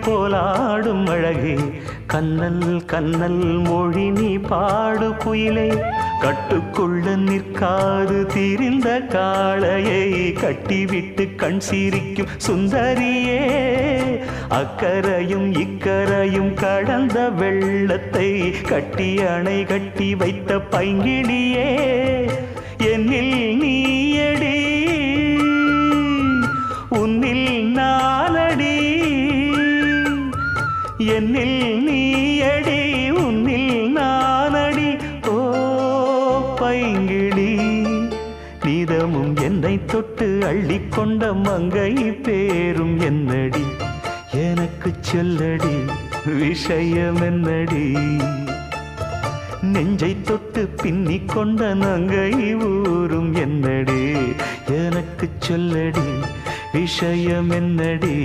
போலாடும் அழகே கண்ணல் கண்ணல் மொழி நீ பாடு குயிலே கட்டுக்குள்ள நிற்காது திரிந்த காளையை கட்டிவிட்டு கண் சிரிக்கும் சுந்தரியே அக்கரையும் இக்கரையும் கடந்த வெள்ளத்தை கட்டி அணை கட்டி வைத்த பைங்கிளியே என்னில் நீயடி உன்னில் நானடி என்னில் நீயடி உன்னில் நானடி ஓ பைங்கிளி நீதமும் என்னை தொட்டு அள்ளிக்கொண்ட மங்கை பேரும் என்னடி எனக்கு சொல்லடி விஷயம் என்னடி நெஞ்சை தொட்டு பின்னிக் கொண்ட நங்கை ஊரும் என்னடி எனக்கு சொல்லடி விஷயம் என்னடி